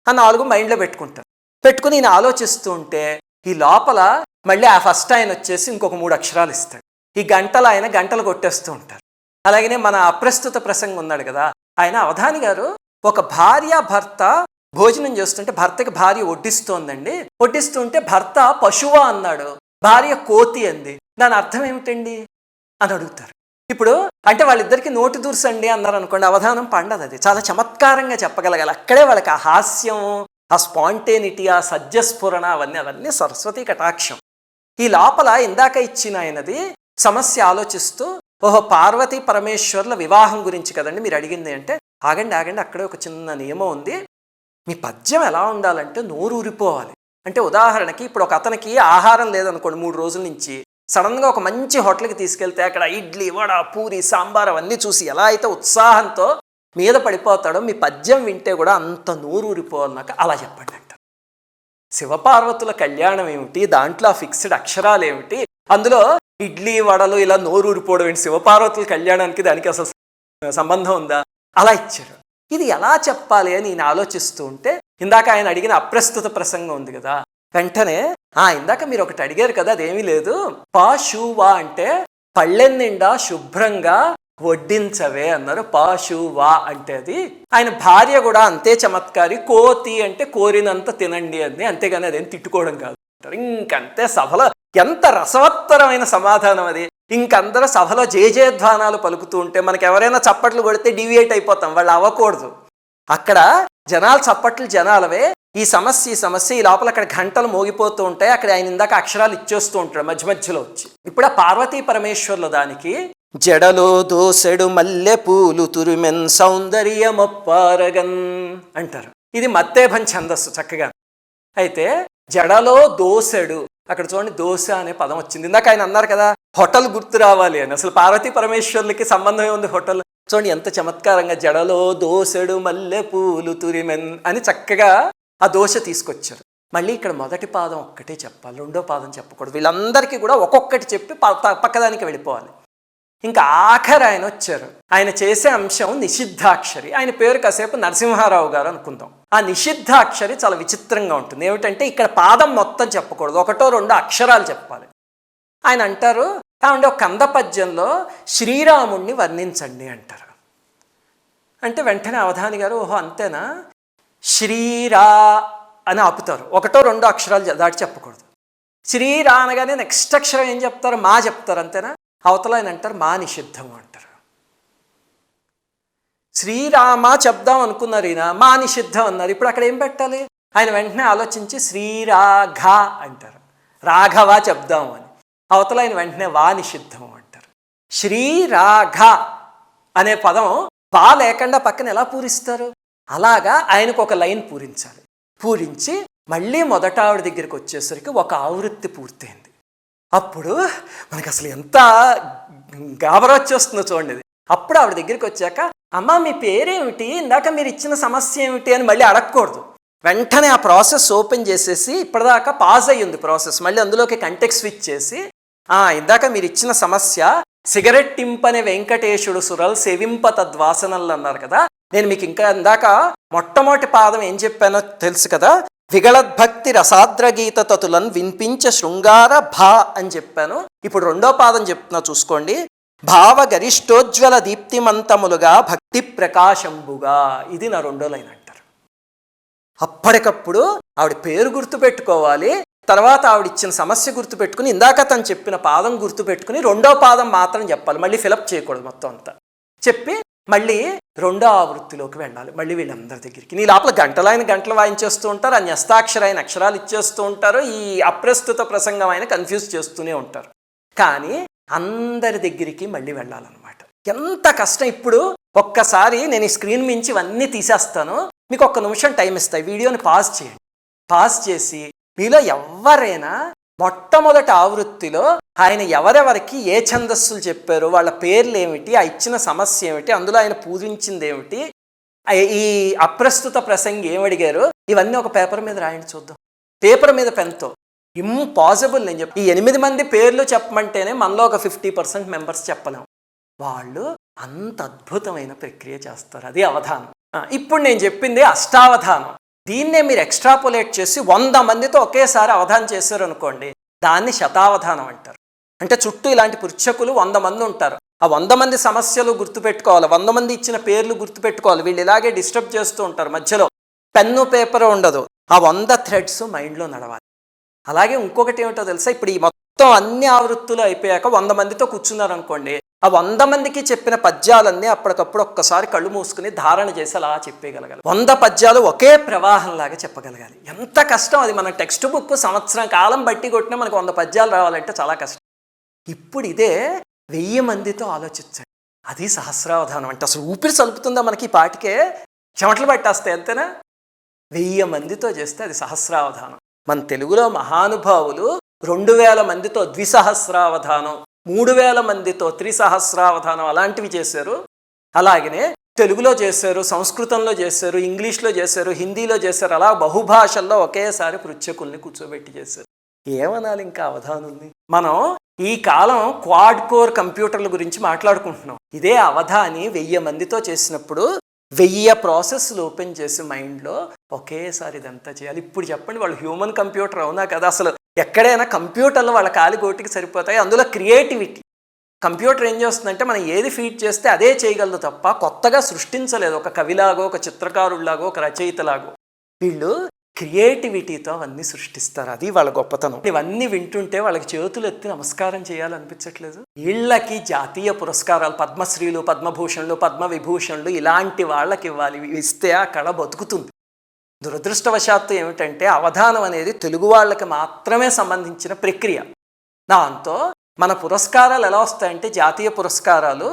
ఆ 4 మైండ్లో పెట్టుకుంటారు. పెట్టుకుని నేను ఆలోచిస్తూ ఉంటే ఈ లోపల మళ్ళీ ఆ ఫస్ట్ ఆయన వచ్చేసి ఇంకొక 3 అక్షరాలు ఇస్తాడు. ఈ గంటలు ఆయన గంటలు కొట్టేస్తూ ఉంటారు. అలాగనే మన అప్రస్తుత ప్రసంగం ఉన్నాడు కదా, ఆయన అవధాని గారు ఒక భార్య భర్త భోజనం చేస్తుంటే భర్తకి భార్య వడ్డిస్తోందండి, వడ్డిస్తుంటే భర్త పశువా అన్నాడు, భార్య కోతి అంది, దాని అర్థం ఏమిటండి అని అడుగుతారు. ఇప్పుడు అంటే వాళ్ళిద్దరికి నోటి దూర్సండి అన్నారు అనుకోండి, అవధానం పండదు. అది చాలా చమత్కారంగా చెప్పగలగాలి. అక్కడే వాళ్ళకి ఆ హాస్యం, ఆ స్పాంటేనిటీ, ఆ సజ్జస్ఫురణ అవన్నీ సరస్వతి కటాక్షం. ఈ లోపల ఇందాక ఇచ్చిన ఆయనది సమస్య ఆలోచిస్తూ, ఓహో పార్వతీ పరమేశ్వర్ల వివాహం గురించి కదండి మీరు అడిగింది అంటే, ఆగండి అక్కడే ఒక చిన్న నియమం ఉంది. మీ పద్యం ఎలా ఉండాలంటే నోరు ఊరిపోవాలి. అంటే ఉదాహరణకి ఇప్పుడు ఒక అతనికి ఆహారం లేదనుకోండి 3 రోజుల నుంచి, సడన్గా ఒక మంచి హోటల్కి తీసుకెళ్తే అక్కడ ఇడ్లీ, వడ, పూరి, సాంబార్ అవన్నీ చూసి ఎలా అయితే ఉత్సాహంతో మీద పడిపోతాడో, మీ పద్యం వింటే కూడా అంత నోరు ఊరిపోవాలి. నాకు అలా చెప్పండి అంట. శివపార్వతుల కళ్యాణం ఏమిటి, దాంట్లో ఫిక్స్డ్ అక్షరాలు ఏమిటి, అందులో ఇడ్లీ వడలు ఇలా నోరు ఊరిపోవడం ఏంటి, శివపార్వతుల కళ్యాణానికి దానికి అసలు సంబంధం ఉందా, అలా ఇచ్చారు. ఇది ఎలా చెప్పాలి అని నేను ఆలోచిస్తూ ఉంటే, ఇందాక ఆయన అడిగిన అప్రస్తుత ప్రసంగం ఉంది కదా, వెంటనే ఇందాక మీరు ఒకటి అడిగారు కదా, అదేమీ లేదు, పాశువా అంటే పళ్ళెం నిండా శుభ్రంగా వడ్డించవే అన్నారు. పాశువా అంటే అది ఆయన భార్య కూడా అంతే చమత్కారి, కోతి అంటే కోరినంత తినండి అంది, అంతేగాని అదేం తిట్టుకోవడం కాదు. ఇంకంతే సభలో ఎంత రసవత్తరమైన సమాధానం అది. ఇంకందరూ సభలో జయజయధ్వానాలు పలుకుతూ ఉంటే మనకి ఎవరైనా చప్పట్లు కొడితే డివియేట్ అయిపోతాం, వాళ్ళు అవ్వకూడదు. అక్కడ జనాలు చప్పట్లు జనాలవే, ఈ సమస్య ఈ లోపల అక్కడ గంటలు మోగిపోతూ ఉంటాయి. అక్కడ ఆయన ఇందాక అక్షరాలు ఇచ్చేస్తూ ఉంటాడు మధ్యలో వచ్చి. ఇప్పుడు ఆ పార్వతీ పరమేశ్వర్ల దానికి జడలో దోసెడు మల్లె పూలు తురిమెన్ సౌందర్యమప్పారగన్ అంటారు. ఇది మత్తేభం ఛందస్సు చక్కగా. అయితే జడలో దోసెడు, అక్కడ చూడండి దోశ అనే పదం వచ్చింది. ఇందాక ఆయన అన్నారు కదా హోటల్ గుర్తు రావాలి అని, అసలు పార్వతీ పరమేశ్వర్లకి సంబంధం ఏముంది హోటల్. చూడండి ఎంత చమత్కారంగా, జడలో దోసెడు మల్లె పూలు తురిమెన్ అని చక్కగా ఆ దోశ తీసుకొచ్చారు. మళ్ళీ ఇక్కడ మొదటి పాదం ఒక్కటే చెప్పాలి, రెండో పాదం చెప్పకూడదు. వీళ్ళందరికీ కూడా ఒక్కొక్కటి చెప్పి పక్కదానికి వెళ్ళిపోవాలి. ఇంకా ఆఖరి ఆయన వచ్చారు. ఆయన చేసే అంశం నిషిద్ధాక్షరి. ఆయన పేరు కాసేపు నరసింహారావు గారు అనుకుందాం. ఆ నిషిద్ధాక్షరి చాలా విచిత్రంగా ఉంటుంది. ఏమిటంటే ఇక్కడ పాదం మొత్తం చెప్పకూడదు, ఒకటో రెండో అక్షరాలు చెప్పాలి. ఆయన అంటారు, ఏమంటే ఒక కంద పద్యంలో శ్రీరాముణ్ణి వర్ణించండి అంటారు. అంటే వెంటనే అవధాని గారు ఓహో అంతేనా, శ్రీరా అని ఆపుతారు. ఒకటో రెండో అక్షరాలు దాటి చెప్పకూడదు. శ్రీరా అనగానే నెక్స్ట్ అక్షరం ఏం చెప్తారు, మా చెప్తారు, అంతేనా. అవతల ఆయన అంటారు మా నిషిద్ధం అంటారు. శ్రీరామ చెప్దాం అనుకున్నారు, ఈయన మా నిషిద్ధం అన్నారు. ఇప్పుడు అక్కడ ఏం పెట్టాలి, ఆయన వెంటనే ఆలోచించి శ్రీరాఘ అంటారు, రాఘవ చెప్దాం అని. అవతల ఆయన వెంటనే వా నిషిద్ధం అంటారు. శ్రీరాఘ అనే పదం వా లేకుండా పక్కన ఎలా పూరిస్తారు, అలాగా ఆయనకు ఒక లైన్ పూరించాలి. పూరించి మళ్ళీ మొదట ఆవిడ దగ్గరికి వచ్చేసరికి ఒక ఆవృత్తి పూర్తయింది. అప్పుడు మనకు అసలు ఎంత గాబరా వచ్చేస్తుందో చూడండి. అప్పుడు ఆవిడ దగ్గరికి వచ్చాక అమ్మ మీ పేరేమిటి, ఇందాక మీరు ఇచ్చిన సమస్య ఏమిటి అని మళ్ళీ అడగకూడదు. వెంటనే ఆ ప్రాసెస్ ఓపెన్ చేసేసి, ఇప్పటిదాకా పాజ్ అయ్యింది ప్రాసెస్, మళ్ళీ అందులోకి కంటెక్స్ట్ స్విచ్ చేసి, ఇందాక మీరు ఇచ్చిన సమస్య సిగరెట్ టింపనే వెంకటేశుడు సురల్ సెవింప తద్వాసనలు అన్నారు కదా, నేను మీకు ఇంకా ఇందాక మొట్టమొదటి పాదం ఏం చెప్పానో తెలుసు కదా, విగళద్భక్తి రసాద్రగీత తతులను వినిపించ శృంగార భా అని చెప్పాను. ఇప్పుడు రెండో పాదం చెప్తున్నా చూసుకోండి, భావ గరిష్టోజ్వల దీప్తిమంతములుగా భక్తి ప్రకాశంబుగా. ఇది నా రెండో లైన్ అంటారు. అప్పటికప్పుడు ఆవిడ పేరు గుర్తుపెట్టుకోవాలి, తర్వాత ఆవిడ ఇచ్చిన సమస్య గుర్తుపెట్టుకుని, ఇందాక తను చెప్పిన పాదం గుర్తుపెట్టుకుని రెండో పాదం మాత్రం చెప్పాలి, మళ్ళీ ఫిలప్ చేయకూడదు మొత్తం అంతా. చెప్పి మళ్ళీ రెండో ఆవృత్తిలోకి వెళ్ళాలి. మళ్ళీ వీళ్ళందరి దగ్గరికి నీ లోపల గంటలు వాయించేస్తూ ఉంటారు, ఆ న్యస్తాక్షరైన అక్షరాలు ఇచ్చేస్తూ ఉంటారు, ఈ అప్రస్తుత ప్రసంగం ఆయన కన్ఫ్యూజ్ చేస్తూనే ఉంటారు. కానీ అందరి దగ్గరికి మళ్ళీ వెళ్ళాలన్నమాట. ఎంత కష్టం. ఇప్పుడు ఒక్కసారి నేను ఈ స్క్రీన్ మించి ఇవన్నీ తీసేస్తాను, మీకు 1 నిమిషం టైం ఇస్తాయి, వీడియోని పాజ్ చేయండి. పాజ్ చేసి మీలో ఎవరైనా మొట్టమొదటి ఆవృత్తిలో ఆయన ఎవరెవరికి ఏ ఛందస్సులు చెప్పారు, వాళ్ళ పేర్లు ఏమిటి, ఆ ఇచ్చిన సమస్య ఏమిటి, అందులో ఆయన పూజించింది ఏమిటి, ఈ అప్రస్తుత ప్రసంగి ఏమడిగారు, ఇవన్నీ ఒక పేపర్ మీద రాయండి చూద్దాం. పేపర్ మీద పెన్తో. ఇంపాసిబుల్. నేను చెప్పి ఈ 8 మంది పేర్లు చెప్పమంటేనే మనలో ఒక 50% మెంబర్స్ చెప్పలేము. వాళ్ళు అంత అద్భుతమైన ప్రక్రియ చేస్తారు. అది అవధానం. ఇప్పుడు నేను చెప్పింది అష్టావధానం. దీన్నే మీరు ఎక్స్ట్రాపులేట్ చేసి 100 మందితో ఒకేసారి అవధానం చేశారు అనుకోండి, దాన్ని శతావధానం అంటారు. అంటే చుట్టూ ఇలాంటి పృచ్ఛకులు 100 మంది ఉంటారు. ఆ 100 మంది సమస్యలు గుర్తుపెట్టుకోవాలి, 100 మంది ఇచ్చిన పేర్లు గుర్తుపెట్టుకోవాలి. వీళ్ళు ఇలాగే డిస్టర్బ్ చేస్తూ ఉంటారు, మధ్యలో పెన్ను పేపర్ ఉండదు. ఆ 100 థ్రెడ్స్ మైండ్లో నడవాలి. అలాగే ఇంకొకటి ఏమిటో తెలుసా, ఇప్పుడు ఈ మొత్తం అన్ని ఆవృత్తులు అయిపోయాక 100 మందితో కూర్చున్నారు అనుకోండి, ఆ 100 మందికి చెప్పిన పద్యాలన్నీ అప్పటికప్పుడు ఒక్కసారి కళ్ళు మూసుకుని ధారణ చేసి అలా చెప్పేయగలగాలి. 100 పద్యాలు ఒకే ప్రవాహంలాగా చెప్పగలగాలి. ఎంత కష్టం అది. మన టెక్స్ట్ బుక్ సంవత్సరం కాలం బట్టి కొట్టినా మనకు 100 పద్యాలు రావాలంటే చాలా కష్టం. ఇప్పుడు ఇదే 1000 మందితో ఆలోచించండి, అది సహస్రావధానం. అంటే అసలు ఊపిరి సలుపుతుందా మనకి, ఈ పాటికే చెమటలు పట్టేస్తాయి, అంతేనా. 1000 మందితో చేస్తే అది సహస్రావధానం. మన తెలుగులో మహానుభావులు 2000 మందితో ద్విసహస్రావధానం, 3000 మందితో త్రిసహస్రావధానం అలాంటివి చేశారు. అలాగనే తెలుగులో చేశారు, సంస్కృతంలో చేశారు, ఇంగ్లీష్లో చేశారు, హిందీలో చేశారు. అలా బహుభాషల్లో ఒకేసారి పృచ్ఛకుల్ని కూర్చోబెట్టి చేశారు. ఏమనాలి ఇంకా అవధానుల్ని. మనం ఈ కాలం క్వాడ్ కోర్ కంప్యూటర్ల గురించి మాట్లాడుకుంటున్నాం. ఇదే అవధాని 1000 మందితో చేసినప్పుడు 1000 ప్రాసెస్లు ఓపెన్ చేసి మైండ్లో ఒకేసారి ఇదంతా చేయాలి. ఇప్పుడు చెప్పండి, వాళ్ళు హ్యూమన్ కంప్యూటర్ అవునా కదా. అసలు ఎక్కడైనా కంప్యూటర్లు వాళ్ళ కాలిగోటికి సరిపోతాయి. అందులో క్రియేటివిటీ. కంప్యూటర్ ఏం చేస్తుందంటే మనం ఏది ఫీడ్ చేస్తే అదే చేయగలదు తప్ప కొత్తగా సృష్టించలేదు. ఒక కవిలాగో, ఒక చిత్రకారుడిలాగో, ఒక రచయితలాగో. వీళ్ళు క్రియేటివిటీతో అవన్నీ సృష్టిస్తారు. అది వాళ్ళ గొప్పతనం. ఇవన్నీ వింటుంటే వాళ్ళకి చేతులు ఎత్తి నమస్కారం చేయాలనిపించట్లేదు. వీళ్ళకి జాతీయ పురస్కారాలు, పద్మశ్రీలు, పద్మభూషణలు, పద్మవిభూషణలు ఇలాంటి వాళ్ళకి ఇవ్వాలి. ఇస్తే ఆ కళ బతుకుతుంది. దురదృష్టవశాత్తు ఏమిటంటే అవధానం అనేది తెలుగు వాళ్ళకి మాత్రమే సంబంధించిన ప్రక్రియ. దాంతో మన పురస్కారాలు ఎలా వస్తాయంటే, జాతీయ పురస్కారాలు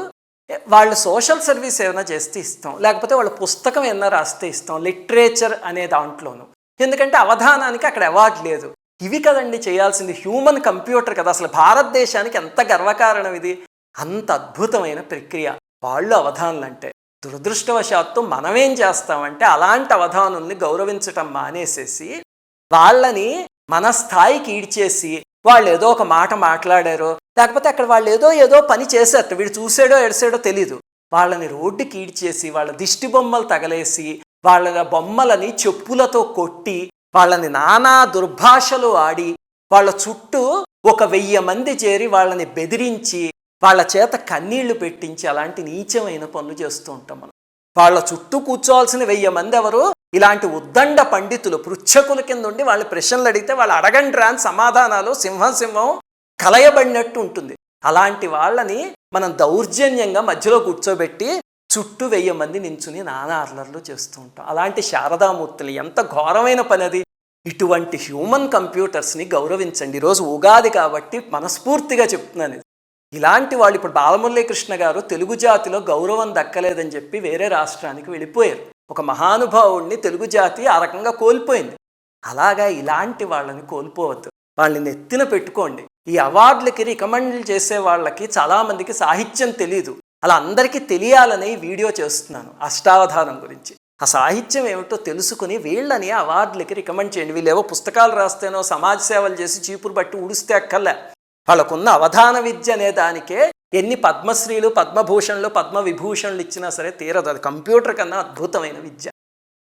వాళ్ళు సోషల్ సర్వీస్ ఏమైనా చేస్తే ఇస్తాం, లేకపోతే వాళ్ళ పుస్తకం ఏమైనా రాస్తే ఇస్తాం, లిటరేచర్ అనే దాంట్లోనూ. ఎందుకంటే అవధానానికి అక్కడ అవార్డు లేదు. ఇవి కదండి చేయాల్సింది. హ్యూమన్ కంప్యూటర్ కదా. అసలు భారతదేశానికి ఎంత గర్వకారణం ఇది. అంత అద్భుతమైన ప్రక్రియ వాళ్ళు అవధానులు అంటే. దురదృష్టవశాత్తు మనమేం చేస్తామంటే అలాంటి అవధానుల్ని గౌరవించటం మానేసేసి వాళ్ళని మన స్థాయికి ఈడ్చేసి వాళ్ళు ఏదో ఒక మాట మాట్లాడారో లేకపోతే అక్కడ వాళ్ళు ఏదో పని చేశారట, వీడు చూసాడో ఎడిసాడో తెలీదు, వాళ్ళని రోడ్డుకి ఈడ్చేసి వాళ్ళ దిష్టి బొమ్మలు తగలేసి వాళ్ళ బొమ్మలని చెప్పులతో కొట్టి వాళ్ళని నానా దుర్భాషలు ఆడి వాళ్ళ చుట్టూ 1000 మంది చేరి వాళ్ళని బెదిరించి వాళ్ళ చేత కన్నీళ్లు పెట్టించి అలాంటి నీచమైన పనులు చేస్తూ ఉంటాం మనం. వాళ్ళ చుట్టూ కూర్చోవాల్సిన 1000 మంది ఎవరు? ఇలాంటి ఉద్దండ పండితులు, పృచ్ఛకుల కింద ఉండి వాళ్ళ ప్రశ్నలు అడిగితే వాళ్ళు అడగండి రాని సమాధానాలు సింహం కలయబడినట్టు ఉంటుంది. అలాంటి వాళ్ళని మనం దౌర్జన్యంగా మధ్యలో కూర్చోబెట్టి చుట్టూ 1000 మంది నించుని నానా అర్లర్లు చేస్తూ ఉంటాం. అలాంటి శారదామూర్తులు ఎంత ఘోరమైన పని అది. ఇటువంటి హ్యూమన్ కంప్యూటర్స్ని గౌరవించండి. ఈరోజు ఉగాది కాబట్టి మనస్ఫూర్తిగా చెప్తున్నాను. ఇలాంటి వాళ్ళు ఇప్పుడు బాలమురళీకృష్ణ గారు తెలుగు జాతిలో గౌరవం దక్కలేదని చెప్పి వేరే రాష్ట్రానికి వెళ్ళిపోయారు. ఒక మహానుభావుడిని తెలుగు జాతి ఆ రకంగా కోల్పోయింది. అలాగా ఇలాంటి వాళ్ళని కోల్పోవద్దు, వాళ్ళని నెత్తిన పెట్టుకోండి. ఈ అవార్డులకి రికమెండ్ చేసే వాళ్ళకి చాలామందికి సాహిత్యం తెలీదు, అలా అందరికీ తెలియాలని వీడియో చేస్తున్నాను అష్టావధానం గురించి. ఆ సాహిత్యం ఏమిటో తెలుసుకుని వీళ్ళని అవార్డులకి రికమెండ్ చేయండి. వీళ్ళు ఏవో పుస్తకాలు రాస్తేనో సమాజ సేవలు చేసి చీపురు బట్టి ఉడిస్తే అక్కర్లే. వాళ్ళకున్న అవధాన విద్య అనే దానికే ఎన్ని పద్మశ్రీలు, పద్మభూషణలు, పద్మవిభూషణలు ఇచ్చినా సరే తీరదు. అది కంప్యూటర్ కన్నా అద్భుతమైన విద్య.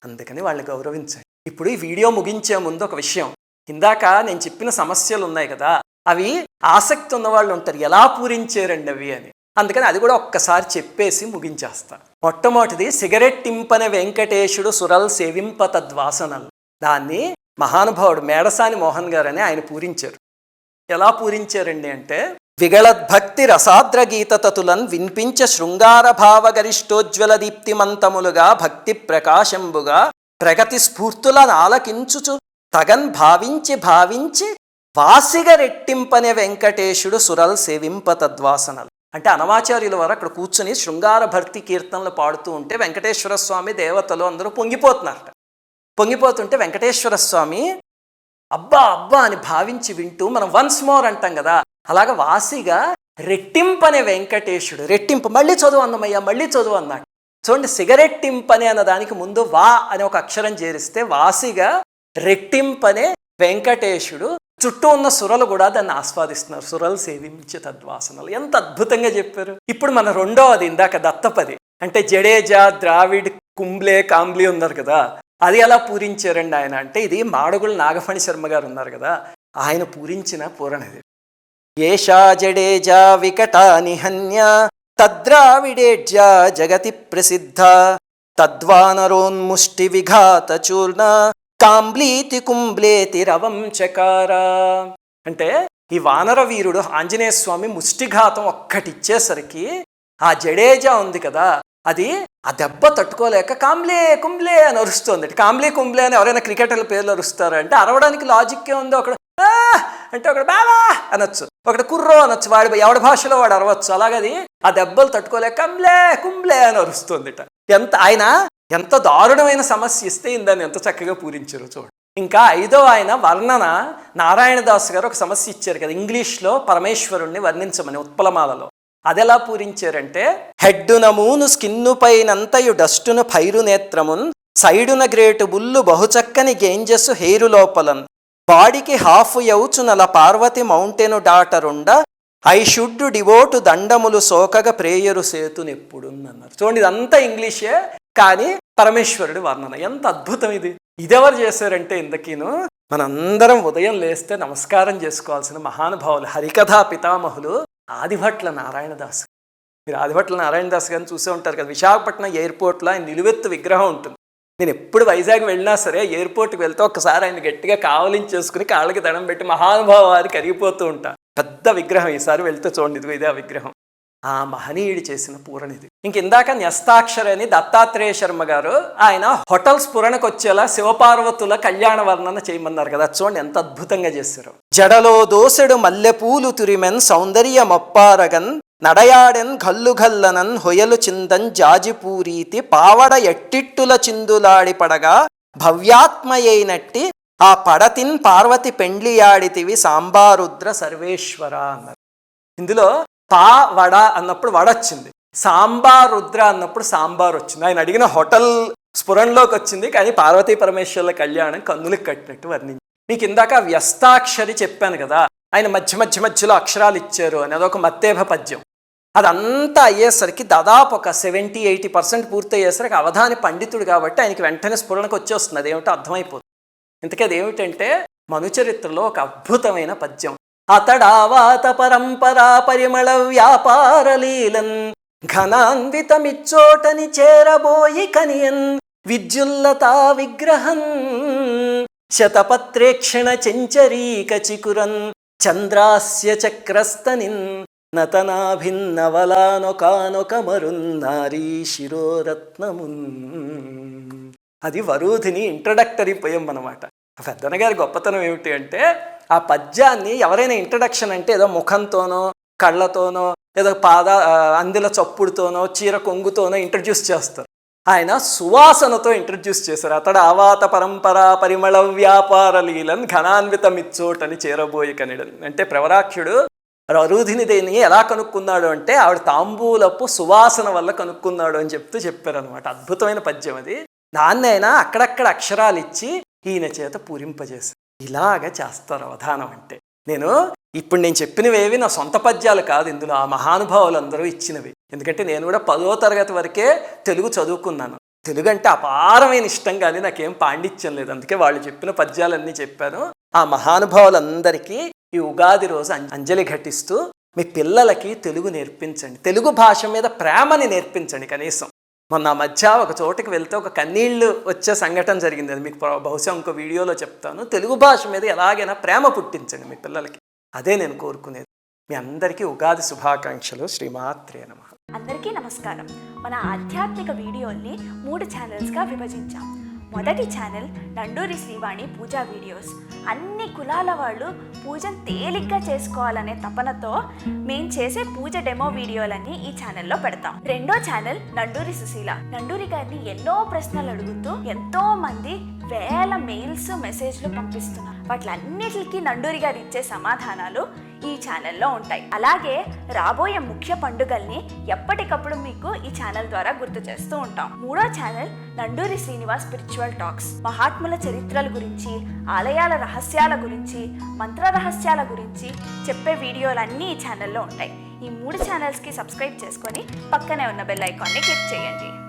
అందుకని వాళ్ళని గౌరవించండి. ఇప్పుడు ఈ వీడియో ముగించే ముందు ఒక విషయం, ఇందాక నేను చెప్పిన సమస్యలు ఉన్నాయి కదా, అవి ఆసక్తి ఉన్న వాళ్ళు ఉంటారు, ఎలా పూరించారండి అవి అని. అందుకని అది కూడా ఒక్కసారి చెప్పేసి ముగించేస్తా. మొట్టమొదటిది సిగరెట్ ఇంపన వెంకటేశుడు సురల్ సేవింప తద్వాసనలు. దాన్ని మహానుభావుడు మేడసాని మోహన్ గారు అని ఆయన పూరించారు. ఎలా పూరించారండి అంటే, విగళద్భక్తి రసాద్ర గీత తతులన్ విన్పించ శృంగార భావ గరిష్టోజ్వల దీప్తిమంతములుగా భక్తి ప్రకాశంబుగా ప్రగతి స్ఫూర్తులను ఆలకించుచు తగన్ భావించి వాసిగ రెట్టింపనే వెంకటేశుడు సురల్ సేవింప తద్వాసనలు. అంటే అనమాచార్యుల వారు అక్కడ కూర్చుని శృంగార భక్తి కీర్తనలు పాడుతూ ఉంటే వెంకటేశ్వర స్వామి దేవతలు అందరూ పొంగిపోతున్నారట. పొంగిపోతుంటే వెంకటేశ్వర స్వామి అబ్బా అబ్బా అని భావించి వింటూ, మనం వన్స్ మోర్ అంటాం కదా, అలాగా వాసిగా రెట్టింపనే వెంకటేశుడు, రెట్టింపు మళ్ళీ చదువు అన్నమయ్యా, మళ్ళీ చదువు అన్నాడు. చూడండి, సిగరెట్టింపనే అన్న దానికి ముందు వా అనే ఒక అక్షరం చేరిస్తే వాసిగా రెట్టింపనే వెంకటేశుడు, చుట్టూ ఉన్న సురలు కూడా దాన్ని ఆస్వాదిస్తున్నారు. సురలు సేవించే తద్వాసనలు. ఎంత అద్భుతంగా చెప్పారు. ఇప్పుడు మన రెండవది, ఇందాక దత్తపది అంటే జడేజా, ద్రావిడ్, కుంబ్లే, కాంబ్లీ ఉన్నారు కదా, అది ఎలా పూరించారండి ఆయన అంటే, ఇది మాడుగుల నాగఫణి శర్మ గారు ఉన్నారు కదా, ఆయన పూరించిన పూరణది. ఏషా జడేజా వికటా నిహన్య తద్రావిడేజ్యా జగతి ప్రసిద్ధ తద్వానరోన్ముష్టి విఘాత చూర్ణ కాంబ్లీతి కుంబ్లేతి రవం చకార. అంటే ఈ వానర వీరుడు ఆంజనేయ స్వామి ముష్టిఘాతం ఒక్కటిచ్చేసరికి ఆ జడేజా ఉంది కదా, అది ఆ దెబ్బ తట్టుకోలేక కాంబ్లే కుంబ్లే అని అరుస్తుంది. కాంబ్లీ కుంబ్లే అని ఎవరైనా క్రికెటర్ల పేర్లు అరుస్తారు అంటే అరవడానికి లాజిక్కే ఉంది. ఒకడు అంటే ఒకడు బాబా అనొచ్చు, ఒకడు కుర్రో అనొచ్చు, వాడి ఎవడి భాషలో వాడు అరవచ్చు. అలాగది ఆ దెబ్బలు తట్టుకోలేక కంబ్లే కుంబ్లే అని అరుస్తుందిట. ఆయన ఎంత దారుణమైన సమస్య ఇస్తే దాన్ని ఎంత చక్కగా పూరించారు చూడండి. ఇంకా ఐదో ఆయన వర్ణన నారాయణదాస్ గారు ఒక సమస్య ఇచ్చారు కదా, ఇంగ్లీష్లో పరమేశ్వరుణ్ణి వర్ణించమని ఉత్పలమాలలో. అది ఎలా పూరించారంటే, హెడ్డున మూను స్కిన్ను పైనంతయు డస్టును పైరు నేత్రమున్ సైడున గ్రేటు బుల్లు బహుచక్కని గేంజస్సు హేరు లోపలన్ బాడికి హాఫ్ యౌచునల పార్వతి మౌంటెను డాటరుండ ఐ షుడ్ డివోటు దండములు సోకగ ప్రేయరు సేతునెప్పుడున్నారు. చూడండి, ఇదంతా ఇంగ్లీషే, కానీ పరమేశ్వరుడి వర్ణన. ఎంత అద్భుతం ఇది. ఇదెవరు చేశారంటే, ఇందకీను మనందరం ఉదయం లేస్తే నమస్కారం చేసుకోవాల్సిన మహానుభావులు, హరికథా పితామహులు ఆదిభట్ల నారాయణదాస్. మీరు ఆదిభట్ల నారాయణదాస్ గారిని చూసే ఉంటారు కదా, విశాఖపట్నం ఎయిర్పోర్ట్లో ఆయన నిలువెత్తు విగ్రహం ఉంటుంది. నేను ఎప్పుడు వైజాగ్ వెళ్ళినా సరే ఎయిర్పోర్ట్కి వెళ్తే ఒక్కసారి ఆయన గట్టిగా కావలించేసుకుని కాళ్ళకి దండం పెట్టి మహానుభావానికి కరిగిపోతూ ఉంటా. పెద్ద విగ్రహం, ఈసారి వెళ్తే చూడండి, ఇదిగో ఇదే ఆ విగ్రహం. ఆ మహనీయుడు చేసిన పూరణిది. ఇందాక న్యస్తాక్షరి అని దత్తాత్రేయ శర్మ గారు ఆయన హోటల్ స్ఫురణకు వచ్చేలా శివపార్వతుల కళ్యాణ వర్ణన చేయమన్నారు కదా, చూడండి ఎంత అద్భుతంగా చేశారు. జడలో దోసెడు మల్లెపూలు తురిమెన్ సౌందర్య మొప్పారగన్ నడయాడెన్ గల్లు గల్లనన్ హొయలు చిందన్ జాజిపూరీతి పావడ ఎట్టిట్టుల చిందులాడి పడగా భవ్యాత్మయైనట్టి ఆ పడతిన్ పార్వతి పెండ్లియాడితివి సాంబారుద్ర సర్వేశ్వర అన్నారు. ఇందులో పా వడ అన్నప్పుడు వడ వచ్చింది, సాంబారుద్ర అన్నప్పుడు సాంబార్ వచ్చింది. ఆయన అడిగిన హోటల్ స్ఫురణలోకి వచ్చింది, కానీ పార్వతీ పరమేశ్వర్ల కళ్యాణం కన్నులకు కట్టినట్టు వర్ణించింది. మీకు ఇందాక వ్యస్తాక్షరి చెప్పాను కదా, ఆయన మధ్యలో అక్షరాలు ఇచ్చారు అని, అదొక మత్తేభ పద్యం. అదంతా అయ్యేసరికి దాదాపు ఒక 70-80% పూర్తి అయ్యేసరికి అవధాని పండితుడు కాబట్టి ఆయనకి వెంటనే స్ఫురణకు వచ్చేస్తుంది, అదేమిటో అర్థమైపోతుంది. ఇంతకీ అదేమిటంటే మనుచరిత్రలో ఒక అద్భుతమైన పద్యం. అతడావాత పరంపరా పరిమళ వ్యాపారలీలన్ ఘనాన్వితమిచ్చోటని చేరబోయి కనియన్ విద్యుల్లతా విగ్రహం శతపత్రేక్షణ చెంచరీక చికురన్ చంద్రాస్య చక్రస్తనిన్ నతనాభిన్నవలానొకానొక మరున్నారీ శిరోరత్నమున్. అది వరూధిని ఇంట్రడక్టరీ పోయం అన్నమాట. పెద్దన గారి గొప్పతనం ఏమిటి అంటే, ఆ పద్యాన్ని ఎవరైనా ఇంట్రడక్షన్ అంటే ఏదో ముఖంతోనో కళ్ళతోనో ఏదో అందిల చప్పుడుతోనో చీర కొంగుతోనో ఇంట్రడ్యూస్ చేస్తారు. ఆయన సువాసనతో ఇంట్రడ్యూస్ చేశారు. అతడు ఆవాత పరంపరా పరిమళ వ్యాపార లీలన్ ఘనాన్వితమిచ్చోటని చేరబోయి కనిడన్. అంటే ప్రవరాక్షుడు వరూధిని దేని ఎలా కనుక్కున్నాడు అంటే ఆవిడ తాంబూలపు సువాసన వల్ల కనుక్కున్నాడు అని చెప్పారనమాట. అద్భుతమైన పద్యం అది. దాన్ని అయినా అక్కడక్కడ అక్షరాలు ఇచ్చి ఈయన చేత పూరింపజేశారు. ఇలాగ చేస్తారు అవధానం అంటే. ఇప్పుడు నేను చెప్పినవేవి నా సొంత పద్యాలు కాదు, ఇందులో ఆ మహానుభావులందరూ ఇచ్చినవి. ఎందుకంటే నేను కూడా 10వ తరగతి వరకే తెలుగు చదువుకున్నాను. తెలుగు అంటే అపారమైన ఇష్టం, కానీ నాకేం పాండిత్యం లేదు. అందుకే వాళ్ళు చెప్పిన పద్యాలన్నీ చెప్పాను. ఆ మహానుభావులందరికీ ఈ ఉగాది రోజు అంజలి ఘటిస్తూ మీ పిల్లలకి తెలుగు నేర్పించండి, తెలుగు భాష మీద ప్రేమని నేర్పించండి. కనీసం మొన్న మధ్య ఒక చోటుకి వెళ్తే ఒక కన్నీళ్లు వచ్చే సంఘటన జరిగింది. అది మీకు బహుశా ఇంకో వీడియోలో చెప్తాను. తెలుగు భాష మీద ఎలాగైనా ప్రేమ పుట్టించండి మీ పిల్లలకి. అదే నేను కోరుకునేది. మీ అందరికీ ఉగాది శుభాకాంక్షలు. శ్రీమాత్రే నమః. అందరికీ నమస్కారం. మన ఆధ్యాత్మిక వీడియోల్ని 3 ఛానల్స్గా విభజించాం. మొదటి ఛానల్ నండూరి శ్రీవాణి పూజా వీడియోస్. అన్ని కులాల వాళ్ళు పూజను తేలిగ్గా చేసుకోవాలనే తపనతో మేము చేసే పూజ డెమో వీడియోలన్నీ ఈ ఛానల్లో పెడతాం. రెండో ఛానల్ నండూరి సుశీల. నండూరి గారిని ఎన్నో ప్రశ్నలు అడుగుతూ ఎంతో మంది వేల మెయిల్స్ మెసేజ్లు పంపిస్తున్నారు. వాటిలన్నిటికీ నండూరి గారు ఇచ్చే సమాధానాలు ఈ ఛానల్లో ఉంటాయి. అలాగే రాబోయే ముఖ్య పండుగల్ని ఎప్పటికప్పుడు మీకు ఈ ఛానల్ ద్వారా గుర్తు చేస్తూ ఉంటాం. మూడో channel Nanduri Srinivas spiritual talks. మహాత్ముల చరిత్రల గురించి, ఆలయాల రహస్యాల గురించి, మంత్ర రహస్యాల గురించి చెప్పే వీడియోలన్నీ ఈ ఛానల్లో ఉంటాయి. ఈ 3 ఛానల్స్కి సబ్స్క్రైబ్ చేసుకొని పక్కనే ఉన్న బెల్ ఐకాన్ని క్లిక్ చేయండి.